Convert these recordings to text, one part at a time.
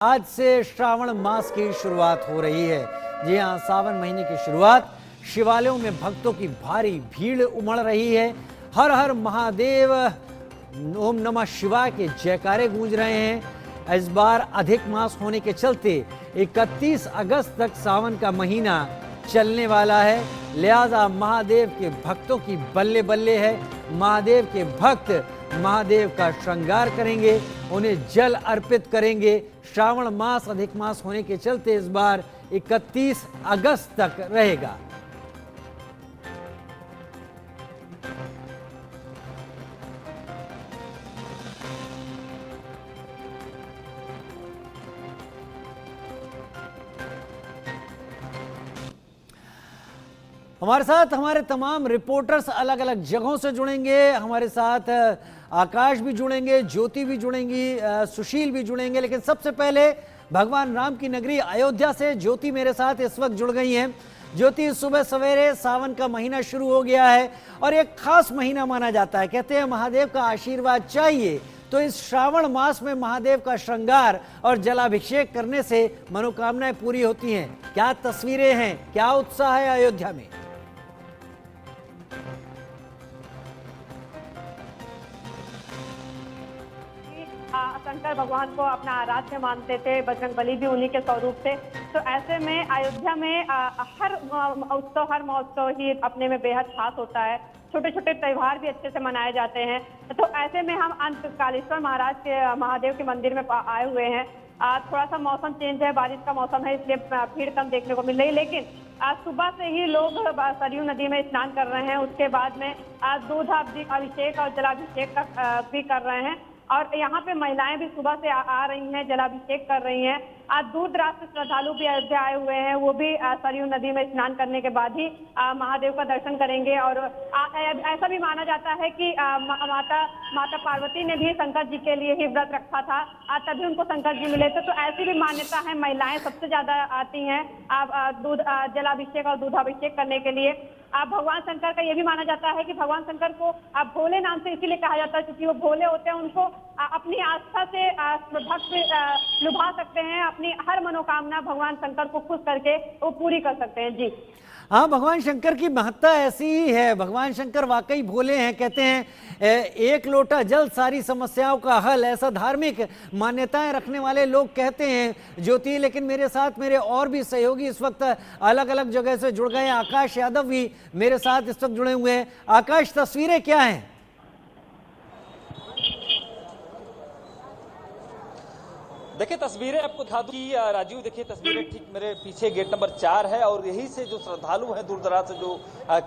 आज से श्रावण मास की शुरुआत हो रही है। जी हाँ, सावन महीने की शुरुआत शिवालयों में भक्तों की भारी भीड़ उमड़ रही है। हर हर महादेव, ओम नमः शिवाय के जयकारे गूंज रहे हैं। इस बार अधिक मास होने के चलते 31 अगस्त तक सावन का महीना चलने वाला है, लिहाजा महादेव के भक्तों की बल्ले बल्ले है। महादेव के भक्त महादेव का श्रृंगार करेंगे, उन्हें जल अर्पित करेंगे। श्रावण मास अधिक मास होने के चलते इस बार 31 अगस्त तक रहेगा। हमारे साथ हमारे तमाम रिपोर्टर्स अलग अलग जगहों से जुड़ेंगे। हमारे साथ आकाश भी जुड़ेंगे, ज्योति भी जुड़ेंगी, सुशील भी जुड़ेंगे। लेकिन सबसे पहले भगवान राम की नगरी अयोध्या से ज्योति मेरे साथ इस वक्त जुड़ गई हैं। ज्योति, सुबह सवेरे सावन का महीना शुरू हो गया है और एक खास महीना माना जाता है। कहते हैं महादेव का आशीर्वाद चाहिए, तो इस श्रावण मास में महादेव का श्रृंगार और जलाभिषेक करने से मनोकामनाएं पूरी होती हैं। क्या तस्वीरें हैं, क्या उत्साह है अयोध्या में। शंकर भगवान को अपना आराध्य मानते थे, बजरंगबली भी उन्हीं के स्वरूप थे। तो ऐसे में अयोध्या में हर उत्सव, हर महोत्सव ही अपने में बेहद खास होता है। छोटे छोटे त्योहार भी अच्छे से मनाए जाते हैं। तो ऐसे में हम अंतकालेश्वर महाराज के महादेव के मंदिर में आए हुए हैं। थोड़ा सा मौसम चेंज है, बारिश का मौसम है, इसलिए भीड़ कम देखने को मिल रही। लेकिन आज सुबह से ही लोग सरयू नदी में स्नान कर रहे हैं। उसके बाद में आज दूध अभिषेक और जलाभिषेक भी कर रहे हैं। और यहाँ पे महिलाएं भी सुबह से आ रही हैं, जलाभिषेक कर रही हैं। आज दूर दराज से श्रद्धालु भी अयोध्या आए हुए हैं, वो भी सरयू नदी में स्नान करने के बाद ही महादेव का दर्शन करेंगे। और ऐसा भी माना जाता है कि माता पार्वती ने भी शंकर जी के लिए ही व्रत रखा था, तभी उनको शंकर जी मिले थे। तो ऐसी भी मान्यता है, महिलाएं सबसे ज्यादा आती हैं दूध जलाभिषेक और दूधाभिषेक करने के लिए। भगवान शंकर का ये भी माना जाता है कि भगवान शंकर को भोले नाम से इसीलिए कहा जाता है क्योंकि वो भोले होते हैं। उनको अपनी आस्था से भक्त लुभा सकते हैं, अपनी हर मनोकामना भगवान शंकर को खुश करके वो पूरी कर सकते हैं। जी हाँ, भगवान शंकर की महत्ता ऐसी ही है। भगवान शंकर वाकई भोले हैं। कहते हैं एक लोटा जल सारी समस्याओं का हल, ऐसा धार्मिक मान्यताएं रखने वाले लोग कहते हैं ज्योति। लेकिन मेरे साथ मेरे और भी सहयोगी इस वक्त अलग अलग जगह से जुड़ गए हैं। आकाश यादव भी मेरे साथ इस वक्त जुड़े हुए हैं। आकाश, तस्वीरें क्या हैं। देखिए तस्वीरें आपको दिखा दूं कि राजीव, देखिए तस्वीरें ठीक मेरे पीछे गेट नंबर 4 है और यहीं से जो श्रद्धालु हैं दूर दराज से जो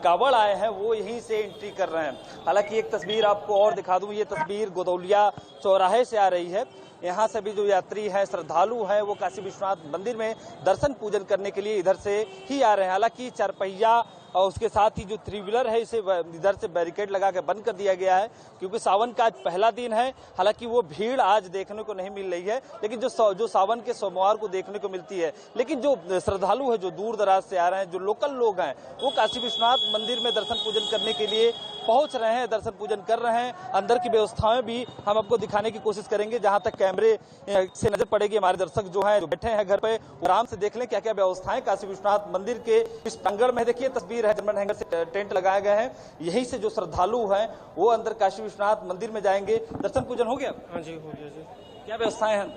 कांवड़ आए हैं वो यहीं से एंट्री कर रहे हैं। हालांकि एक तस्वीर आपको और दिखा दूं, ये तस्वीर गोदौलिया चौराहे से आ रही है। यहाँ से भी जो यात्री हैं, श्रद्धालु हैं, वो काशी विश्वनाथ मंदिर में दर्शन पूजन करने के लिए इधर से ही आ रहे हैं। हालांकि चारपहिया और उसके साथ ही जो 3 व्हीलर है इसे इधर से बैरिकेड लगा के बंद कर दिया गया है क्योंकि सावन का आज पहला दिन है। हालांकि वो भीड़ आज देखने को नहीं मिल रही है, लेकिन जो सावन के सोमवार को देखने को मिलती है। लेकिन जो श्रद्धालु है, जो दूर दराज से आ रहे हैं, जो लोकल लोग हैं, वो काशी विश्वनाथ मंदिर में दर्शन पूजन करने के लिए पहुंच रहे हैं, दर्शन पूजन कर रहे हैं। अंदर की व्यवस्थाएं भी हम आपको दिखाने की कोशिश करेंगे। जहां तक कैमरे से नजर पड़ेगी, हमारे दर्शक जो हैं, जो बैठे हैं घर पे, आराम से देख लें क्या क्या व्यवस्थाएं काशी विश्वनाथ मंदिर के इस प्रांगण में। देखिए तस्वीर है, जर्मन हैंगर से टेंट लगाए गए हैं। यहीं से जो श्रद्धालु हैं वो अंदर काशी विश्वनाथ मंदिर में जाएंगे। दर्शन पूजन हो गया? हाँ जी, हो गया जी। क्या व्यवस्थाएं हैं?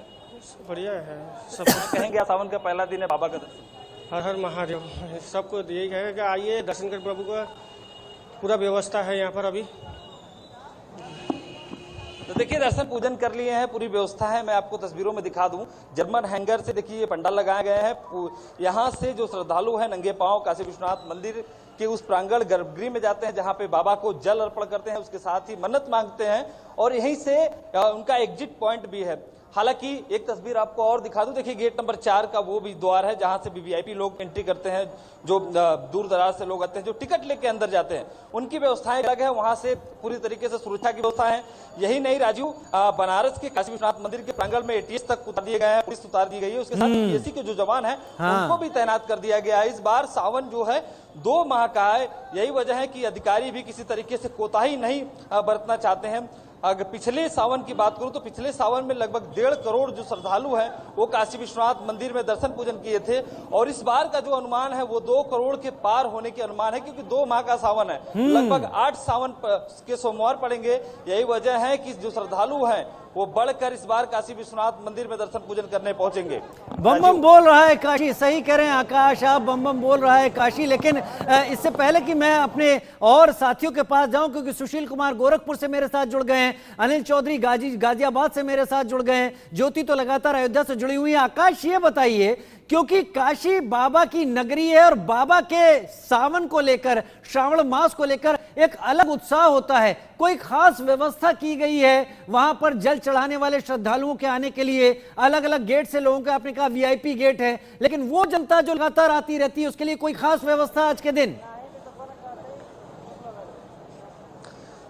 बढ़िया है सब। कहेंगे सावन का पहला दिन है, बाबा का दर्शन। हर हर महादेव। सबको यही है कि आइए दर्शन कर, प्रभु का पूरा व्यवस्था है यहाँ पर अभी। तो देखिए दर्शन पूजन कर लिए हैं, पूरी व्यवस्था है। मैं आपको तस्वीरों में दिखा दूं, जर्मन हैंगर से देखिए ये पंडाल लगाए गए हैं। यहाँ से जो श्रद्धालु हैं नंगे पांव काशी विश्वनाथ मंदिर के उस प्रांगण गर्भगृह में जाते हैं जहां पे बाबा को जल अर्पण करते हैं, उसके साथ ही मन्नत मांगते हैं और यहीं से उनका एग्जिट पॉइंट भी है। हालांकि एक तस्वीर आपको और दिखा दूं, देखिए गेट नंबर 4 का वो भी द्वार है जहां से वीवीआईपी लोग एंट्री करते हैं। जो दूर दराज से लोग आते हैं, जो टिकट लेके अंदर जाते हैं, उनकी व्यवस्थाएं अलग है। वहां से पूरी तरीके से सुरक्षा की व्यवस्था है। यही नहीं राजू, बनारस के काशी विश्वनाथ मंदिर के प्रांगण में एटीएस तक उतार दिए गए हैं, पुलिस उतार दी गई है। उसके साथ पीएससी के जो जवान है उनको भी तैनात कर दिया गया है। इस बार सावन जो है 2 माह का है। यही वजह है कि अधिकारी भी किसी तरीके से कोताही नहीं बरतना चाहते हैं। अगर पिछले सावन की बात करूं तो पिछले सावन में लगभग 1.5 करोड़ जो श्रद्धालु हैं वो काशी विश्वनाथ मंदिर में दर्शन पूजन किए थे, और इस बार का जो अनुमान है वो 2 करोड़ के पार होने के अनुमान है, क्योंकि 2 माह का सावन है, लगभग 8 सावन के सोमवार पड़ेंगे। यही वजह है कि जो श्रद्धालु हैं वो बढ़कर इस बार काशी विश्वनाथ मंदिर में दर्शन पूजन करने पहुंचेंगे। बम बम बोल रहा है काशी, सही कह रहे हैं आकाश, आप बम बम बोल रहा है काशी। लेकिन इससे पहले कि मैं अपने और साथियों के पास जाऊं, क्योंकि सुशील कुमार गोरखपुर से मेरे साथ जुड़ गए हैं, अनिल चौधरी गाजियाबाद से मेरे साथ जुड़ गए हैं, ज्योति तो लगातार अयोध्या से जुड़ी हुई है। आकाश, ये बताइए, क्योंकि काशी बाबा की नगरी है और बाबा के सावन को लेकर, श्रावण मास को लेकर एक अलग उत्साह होता है, कोई खास व्यवस्था की गई है वहां पर जल चढ़ाने वाले श्रद्धालुओं के आने के लिए? अलग अलग गेट से लोगों का, आपने कहा वीआईपी गेट है, लेकिन वो जनता जो लगातार आती रहती है उसके लिए कोई खास व्यवस्था आज के दिन?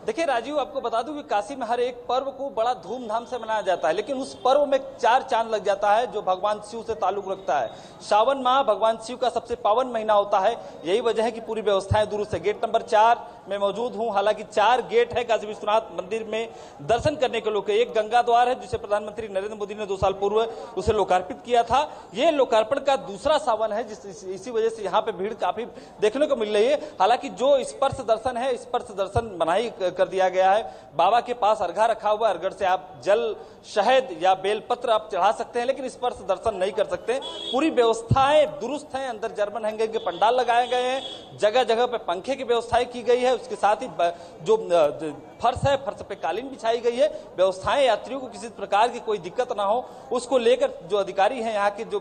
देखिए राजीव, आपको बता दूं कि काशी में हर एक पर्व को बड़ा धूमधाम से मनाया जाता है, लेकिन उस पर्व में 4 चांद लग जाता है जो भगवान शिव से ताल्लुक रखता है। श्रावण माह भगवान शिव का सबसे पावन महीना होता है, यही वजह है कि पूरी व्यवस्थाएं दुरुस्त है। गेट नंबर 4 में मौजूद हूं, हालांकि 4 गेट है काशी विश्वनाथ मंदिर में दर्शन करने के लोग। एक गंगा द्वार है जिसे प्रधानमंत्री नरेंद्र मोदी ने 2 साल पूर्व उसे लोकार्पित किया था। ये लोकार्पण का दूसरा सावन है, इसी वजह से यहाँ पे भीड़ काफी देखने को मिल रही है। हालांकि जो स्पर्श दर्शन है, स्पर्श दर्शन मनाही कर दिया गया है। बाबा के पास अर्घा रखा हुआ है, अर्घर से आप जल, शहद या बेलपत्र आप चढ़ा सकते हैं, लेकिन स्पर्श दर्शन नहीं कर सकते। पूरी व्यवस्थाएं दुरुस्त हैं, अंदर जर्मन हैंगिंग के पंडाल लगाए गए हैं, जगह जगह पे पंखे की व्यवस्थाएं की गई है, उसके साथ ही जो फर्श है, फर्श पे कालीन बिछाई गई है। व्यवस्थाएं यात्रियों को किसी प्रकार की कोई दिक्कत ना हो उसको लेकर जो अधिकारी हैं, यहाँ के जो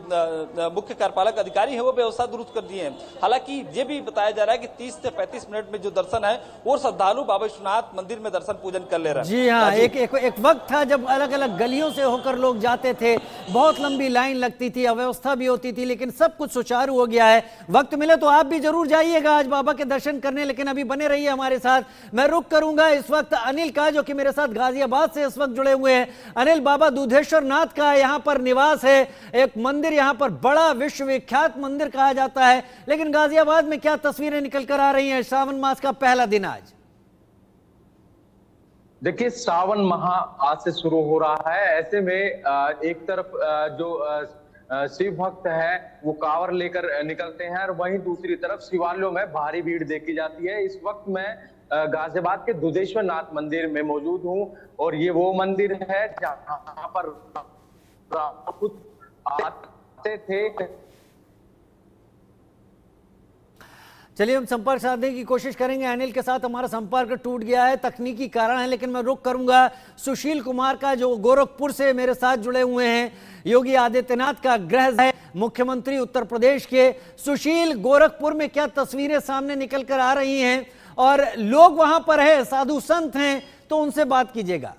मुख्य कार्यपालक अधिकारी हैं, वो व्यवस्था दुरुस्त कर दी है। हालांकि ये भी बताया जा रहा है कि 30 से 35 मिनट में जो दर्शन है वो श्रद्धालु बाबा विश्वनाथ मंदिर में दर्शन पूजन कर ले रहे हैं। जी हाँ, एक वक्त था जब अलग अलग गलियों से होकर लोग जाते थे, बहुत लंबी लाइन लगती थी, अव्यवस्था भी होती थी, लेकिन सब कुछ सुचारू हो गया है। वक्त मिले तो आप भी जरूर जाइएगा आज बाबा के दर्शन करने, लेकिन अभी बने रहिए हमारे साथ। मैं रुक करूंगा इस वक्त अनिल का, जो कि मेरे साथ गाजियाबाद से इस वक्त जुड़े हुए हैं। अनिल, बाबा दूधेश्वर नाथ का यहाँ पर निवास है, एक मंदिर यहाँ पर बड़ा विश्वविख्यात मंदिर कहा जाता है, लेकिन गाजियाबाद में क्या तस्वीरें निकल कर आ रही हैं श्रावण मास का पहला दिन आज? देखिए, श्रावण माह आज से शुरू हो रहा है। ऐसे में एक तरफ जो शिव भक्त है वो कांवर लेकर निकलते हैं, और वहीं दूसरी तरफ शिवालयों में भारी भीड़ देखी जाती है। इस वक्त मैं गाजियाबाद के दूधेश्वर नाथ मंदिर में मौजूद हूं, और ये वो मंदिर है जहां पर आते थे। चलिए, हम संपर्क साधने की कोशिश करेंगे अनिल के साथ। हमारा संपर्क टूट गया है, तकनीकी कारण है, लेकिन मैं रुक करूंगा सुशील कुमार का, जो गोरखपुर से मेरे साथ जुड़े हुए हैं। योगी आदित्यनाथ का गृह है मुख्यमंत्री उत्तर प्रदेश के। सुशील, गोरखपुर में क्या तस्वीरें सामने निकल कर आ रही हैं, और लोग वहां पर है, साधु संत हैं, तो उनसे बात कीजिएगा।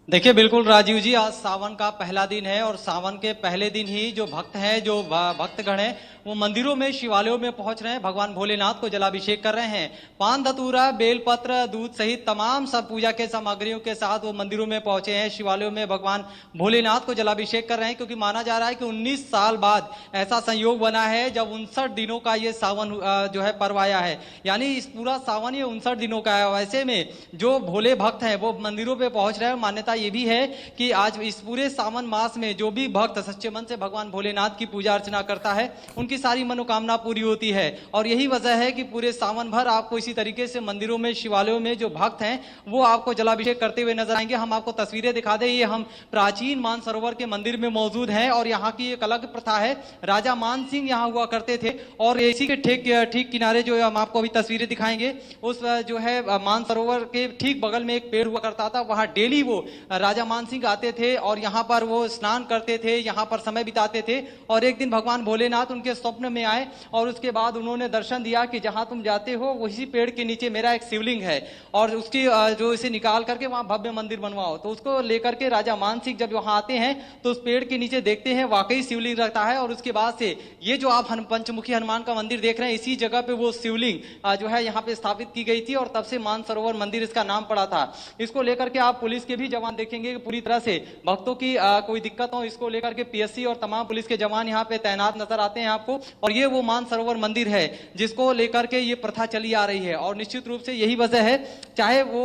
देखिए, बिल्कुल राजीव जी, आज सावन का पहला दिन है, और सावन के पहले दिन ही जो भक्त हैं, जो भक्तगण हैं, वो मंदिरों में, शिवालयों में पहुंच रहे हैं, भगवान भोलेनाथ को जलाभिषेक कर रहे हैं। पान धतूरा, बेलपत्र, दूध सहित तमाम सब पूजा के सामग्रियों के साथ वो मंदिरों में पहुंचे हैं, शिवालयों में भगवान भोलेनाथ को जलाभिषेक कर रहे हैं, क्योंकि माना जा रहा है कि 19 साल बाद ऐसा संयोग बना है जब 59 दिनों का ये सावन जो है पर्व आया है। यानी इस पूरा सावन ये 59 दिनों का है। वैसे में जो भोले भक्त हैं वो मंदिरों पे पहुंच रहे हैं। मान्यता ये भी है कि आज इस पूरे सावन मास में जो भी भक्त सच्चे मन से भगवान भोलेनाथ की पूजा अर्चना करता है, उनकी सारी मनोकामना पूरी होती है। और यही वजह है कि पूरे सावन भर आपको इसी तरीके से मंदिरों में, शिवालयों में जो भक्त हैं वो आपको जलाभिषेक करते हुए नजर आएंगे। हम आपको तस्वीरें दिखा दें, ये हम प्राचीन मानसरोवर के मंदिर में मौजूद हैं, और यहाँ की एक अलग प्रथा है। राजा मान सिंह यहाँ हुआ करते थे, और इसी के ठीक किनारे जो है हम आपको अभी तस्वीरें दिखाएंगे, उस जो है मानसरोवर के ठीक बगल में एक पेड़ हुआ करता था। वहां डेली वो राजा मान सिंह आते थे और यहाँ पर वो स्नान करते थे, यहाँ पर समय बिताते थे। और एक दिन भगवान भोलेनाथ उनके स्वप्न में आए, और उसके बाद उन्होंने दर्शन दिया कि जहां तुम जाते हो उसी पेड़ के नीचे मेरा एक शिवलिंग है, और उसकी जो इसे निकाल करके वहां भव्य मंदिर बनवाओ। तो उसको लेकर के राजा मान सिंह जब वहां आते हैं तो उस पेड़ के नीचे देखते हैं, वाकई शिवलिंग रहता है। और उसके बाद से ये जो आप पंचमुखी हनुमान का मंदिर देख रहे हैं, इसी जगह पे वो शिवलिंग जो है यहाँ पे स्थापित की गई थी, और तब से मानसरोवर मंदिर इसका नाम पड़ा था। इसको लेकर के आप पुलिस के भी जवान देखेंगे कि पूरी तरह से भक्तों की कोई दिक्कत हो, इसको लेकर के पीएससी और तमाम पुलिस के जवान यहाँ पे तैनात नजर आते हैं आपको। को, और ये वो मानसरोवर मंदिर है जिसको लेकर के ये प्रथा चली आ रही है। और निश्चित रूप से यही वजह है, चाहे वो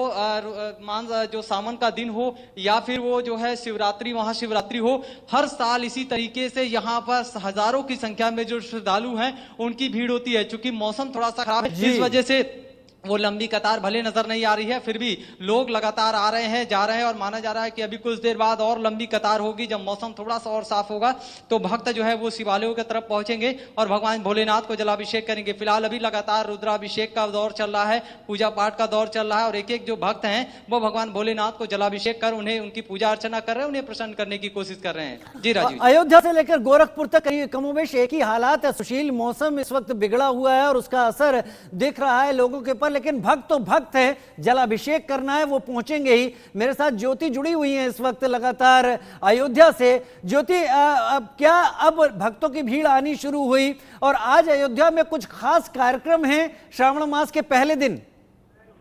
जो सावन का दिन हो या फिर वो जो है शिवरात्रि, महाशिवरात्रि हो, हर साल इसी तरीके से यहाँ पर हजारों की संख्या में जो श्रद्धालु हैं उनकी भीड़ होती है। चूंकि मौसम थोड़ा सा खराब है, इस वजह से वो लंबी कतार भले नजर नहीं आ रही है, फिर भी लोग लगातार आ रहे हैं, जा रहे हैं, और माना जा रहा है कि अभी कुछ देर बाद और लंबी कतार होगी। जब मौसम थोड़ा सा और साफ होगा तो भक्त जो है वो शिवालयों की तरफ पहुंचेंगे और भगवान भोलेनाथ को जलाभिषेक करेंगे। फिलहाल अभी लगातार रुद्राभिषेक का दौर चल रहा है, पूजा पाठ का दौर चल रहा है, और एक एक जो भक्त हैं वो भगवान भोलेनाथ को जलाभिषेक कर उन्हें उनकी पूजा अर्चना कर रहे हैं, उन्हें प्रसन्न करने की कोशिश कर रहे हैं। जी राजीव। अयोध्या से लेकर गोरखपुर तक कमोबेश एक ही हालात है सुशील। मौसम इस वक्त बिगड़ा हुआ है और उसका असर दिख रहा है लोगों के ऊपर, लेकिन भक्त तो भक्त है, जलाभिषेक करना है वो पहुंचेंगे ही। मेरे साथ ज्योति जुड़ी हुई है इस वक्त लगातार अयोध्या से। ज्योति, क्या अब भक्तों की भीड़ आनी शुरू हुई और आज अयोध्या में कुछ खास कार्यक्रम हैं श्रावण मास के पहले दिन?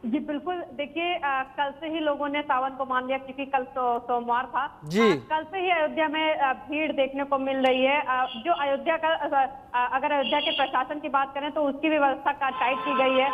जी बिल्कुल, देखिए कल से ही लोगों ने सावन को मान लिया, क्योंकि कल सोमवार था जी। कल से ही अयोध्या में भीड़ देखने को मिल रही है। जो अयोध्या का अगर अयोध्या के प्रशासन की बात करें तो उसकी व्यवस्था टाइट की गई है।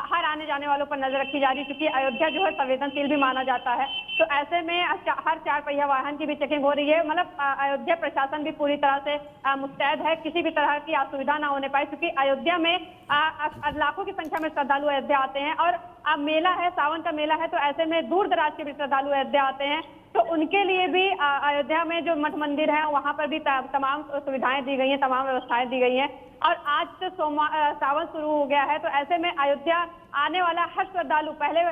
हर आने जाने वालों पर नजर रखी जा रही है, क्योंकि अयोध्या जो है संवेदनशील भी माना जाता है। तो ऐसे में हर 4 पहिया वाहन की भी चेकिंग हो रही है। मतलब अयोध्या प्रशासन भी पूरी तरह से मुस्तैद है, किसी भी तरह की असुविधा ना होने पाए, क्योंकि अयोध्या में लाखों की संख्या में श्रद्धालु अयोध्या आते हैं और मेला है, सावन का मेला है, तो ऐसे में दूर दराज के भी श्रद्धालु अयोध्या आते हैं। तो उनके लिए भी अयोध्या में जो मठ मंदिर है वहां पर भी तमाम सुविधाएं दी गई हैं, तमाम व्यवस्थाएं दी गई हैं। और आज से सावन शुरू हो गया है, तो ऐसे में अयोध्या आने वाला हर श्रद्धालु पहले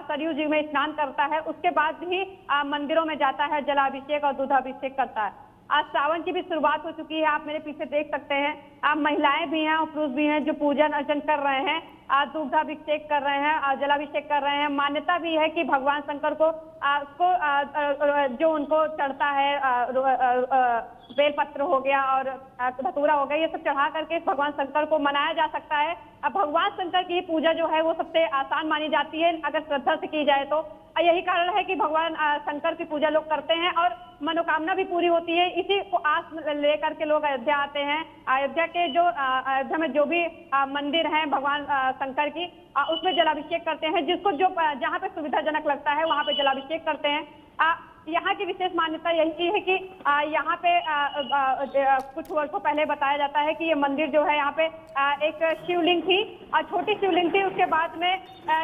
सरयू जी में स्नान करता है, उसके बाद ही मंदिरों में जाता है, जलाभिषेक और दूधाभिषेक करता है। आज सावन की भी शुरुआत हो चुकी है, आप मेरे पीछे देख सकते हैं। आप महिलाएं भी हैं और पुरुष भी हैं जो पूजन अर्चन कर रहे हैं, दूधाभिषेक कर रहे हैं, जलाभिषेक कर रहे हैं। मान्यता भी है कि भगवान शंकर को जो उनको चढ़ता है बेलपत्र हो गया और धतूरा हो गया, ये सब चढ़ा करके भगवान शंकर को मनाया जा सकता है। अब भगवान शंकर की पूजा जो है वो सबसे आसान मानी जाती है अगर श्रद्धा से की जाए तो। यही कारण है कि भगवान शंकर की पूजा लोग करते हैं और मनोकामना भी पूरी होती है। इसी को आस लेकर के लोग अयोध्या आते हैं। अयोध्या के जो अयोध्या में जो भी मंदिर हैं भगवान शंकर की, उसमें जलाभिषेक करते हैं। जिसको जो जहाँ पे सुविधाजनक लगता है वहाँ पे जलाभिषेक करते हैं। यहाँ की विशेष मान्यता यही है कि यहाँ पे कुछ वर्षों पहले बताया जाता है कि ये मंदिर जो है यहाँ पे एक शिवलिंग थी और छोटी शिवलिंग थी। उसके बाद में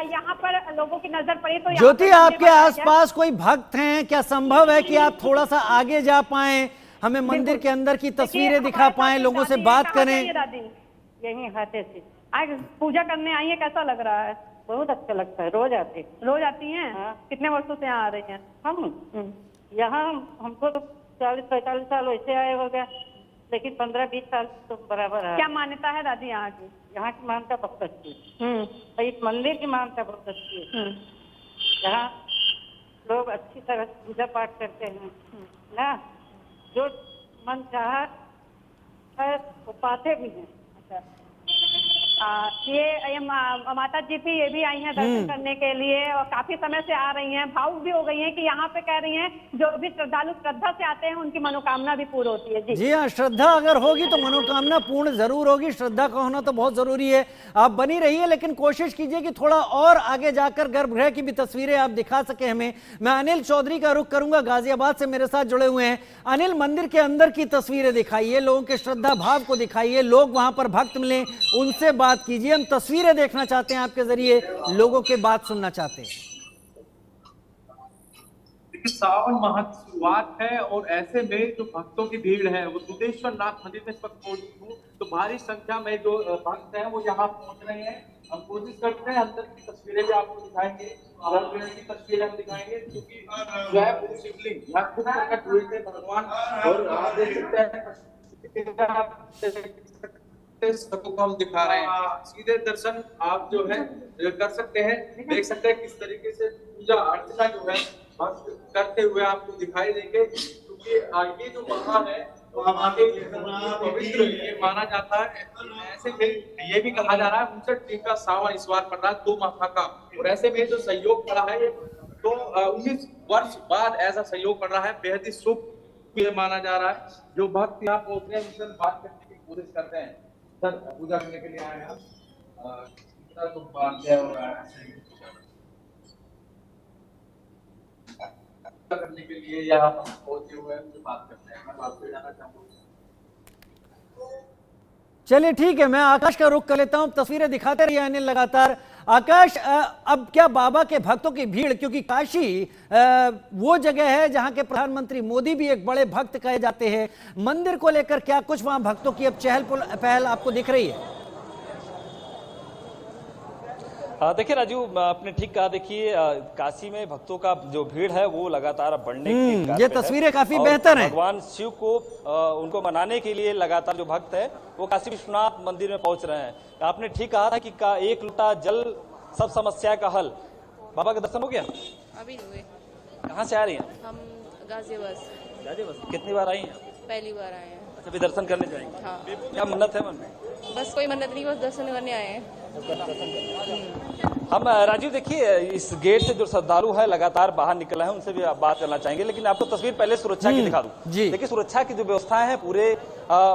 यहाँ पर लोगों की नजर पड़ी तो ज्योति, आपके आसपास कोई भक्त हैं? क्या संभव है कि आप थोड़ा सा आगे जा पाएं, हमें मंदिर के अंदर की तस्वीरें दिखा पाएं, लोगों से बात करें? यही हाथे से आज पूजा करने आई है, कैसा लग रहा है? बहुत अच्छा लगता है। रोज आती हैं? हाँ। कितने वर्षों से यहाँ आ रही हैं? हम यहाँ हमको तो 40-45 साल वैसे आए हो गया, लेकिन 15-20 साल तो बराबर है। क्या मान्यता है दादी यहाँ की? यहाँ की मान्यता बहुत अच्छी है। इस मंदिर की मान्यता बहुत अच्छी है। यहाँ लोग अच्छी तरह से पूजा पाठ करते हैं ना, जो मन चाहा है वो पाते भी हैं। ये माता जी थी, ये भी आई हैं दर्शन करने के लिए और काफी समय से आ रही हैं। भावुक भी हो गई हैं कि यहाँ पे कह रही हैं जो भी श्रद्धालु श्रद्धा से आते हैं उनकी मनोकामना भी पूर्ण होती है। जी हाँ, श्रद्धा अगर होगी तो मनोकामना पूर्ण जरूर होगी। श्रद्धा का होना तो बहुत जरूरी है। आप बनी रहिए, लेकिन कोशिश कीजिए कि थोड़ा और आगे जाकर गर्भगृह की भी तस्वीरें आप दिखा सके हमें। मैं अनिल चौधरी का रुख करूंगा, गाजियाबाद से मेरे साथ जुड़े हुए हैं। अनिल, मंदिर के अंदर की तस्वीरें दिखाइए, लोगों के श्रद्धा भाव को दिखाइए, लोग वहां पर भक्त मिले उनसे बात कीजिए। हम तस्वीरें देखना चाहते हैं आपके जरिए, लोगों के बात सुनना चाहते हैं। सावन माह की शुरुआत है और ऐसे में जो भक्तों की भीड़ है वो दुधेश्वर नाथ मंदिर में इस वक्त मौजूद हूँ, तो भारी संख्या में जो भक्त हैं वो यहाँ पहुंच रहे हैं। हम कोशिश करते हैं अंदर की तस्वीरें भी आपको दिखाएंगे, गर्भगृह की तस्वीरें हम दिखाएंगे, क्योंकि जो है वो शिवलिंग यहाँ खुद प्रकट हुए थे भगवान। और आप देख सकते हैं सबको हम दिखा रहे हैं, सीधे दर्शन आप जो है कर सकते हैं। देख सकते हैं किस तरीके से पूजा अर्चना जो है करते हुए आपको दिखाई देंगे, क्योंकि ये जो महा है पवित्र ये माना जाता है। ऐसे में ये भी कहा जा रहा है 59 दिन का सावन इस बार पड़ रहा है 2 माह का, और ऐसे में जो सहयोग पड़ा है तो 19 वर्ष बाद ऐसा सहयोग पड़ रहा है, बेहद ही शुभ ये माना जा रहा है। जो भक्त यहाँ पहुंच रहे हैं उनसे बात करने की कोशिश करते हैं। सर पूजा करने के लिए आए हैं आप कितना तो बांधते हो रहा है पूजा करने के लिए यहाँ पर पहुंचे हुए हैं उनसे बात करते हैं मैं आपसे जाना चाहूँगा। चलिए ठीक है, मैं आकाश का रुख कर लेता हूं, तस्वीरें दिखाते रहिए अनिल लगातार। आकाश, अब क्या बाबा के भक्तों की भीड़, क्योंकि काशी वो जगह है जहां के प्रधानमंत्री मोदी भी एक बड़े भक्त कहे जाते हैं, मंदिर को लेकर क्या कुछ वहां भक्तों की अब चहल पहल आपको दिख रही है? देखिए राजू, आपने ठीक कहा। देखिए काशी में भक्तों का जो भीड़ है वो लगातार बढ़ने की कगार ये पे है। तस्वीरें काफी और बेहतर हैं। भगवान शिव को उनको मनाने के लिए लगातार जो भक्त है वो काशी विश्वनाथ मंदिर में पहुंच रहे हैं। आपने ठीक कहा था कि एक लोटा जल सब समस्या का हल। बाबा का दर्शन हो गया? अभी हुए। कहाँ से आ रही हैं? हम गाजियाबाद। कितनी बार आई हैं? पहली बार आए हैं। अच्छा, अभी दर्शन करने जाएंगे? हाँ। क्या मन्नत है मन में? बस कोई मन्नत नहीं, बस दर्शन करने आए हैं। हम राजीव देखिए इस गेट से जो श्रद्धालु है लगातार बाहर निकल रहे हैं, उनसे भी आप बात करना चाहेंगे, लेकिन आपको तस्वीर पहले सुरक्षा की दिखा दूं। जी। देखिए सुरक्षा की जो व्यवस्थाएं हैं पूरे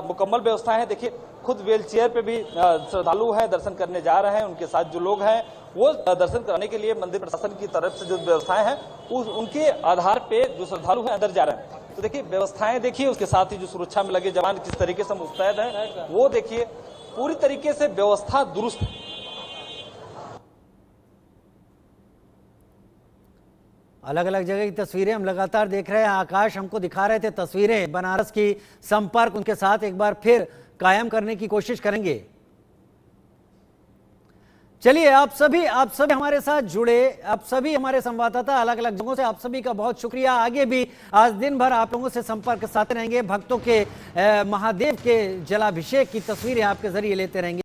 मुकम्मल व्यवस्थाएं हैं। देखिए खुद व्हील चेयर पे भी श्रद्धालु हैं, दर्शन करने जा रहे हैं, उनके साथ जो लोग हैं वो दर्शन कराने के लिए मंदिर प्रशासन की तरफ से जो व्यवस्थाएं हैं उनके आधार पे जो श्रद्धालु हैं अंदर जा रहे हैं। तो देखिए व्यवस्थाएं देखिए, उसके साथ ही जो सुरक्षा में लगे जवान किस तरीके से मुस्तैद है वो देखिए, पूरी तरीके से व्यवस्था दुरुस्त है। अलग अलग जगह की तस्वीरें हम लगातार देख रहे हैं। आकाश हमको दिखा रहे थे तस्वीरें बनारस की, संपर्क उनके साथ एक बार फिर कायम करने की कोशिश करेंगे। चलिए, आप सभी हमारे साथ जुड़े, आप सभी हमारे संवाददाता अलग अलग जगहों से, आप सभी का बहुत शुक्रिया। आगे भी आज दिन भर आप लोगों से संपर्क साधते रहेंगे, भक्तों के महादेव के जलाभिषेक की तस्वीरें आपके जरिए लेते रहेंगे।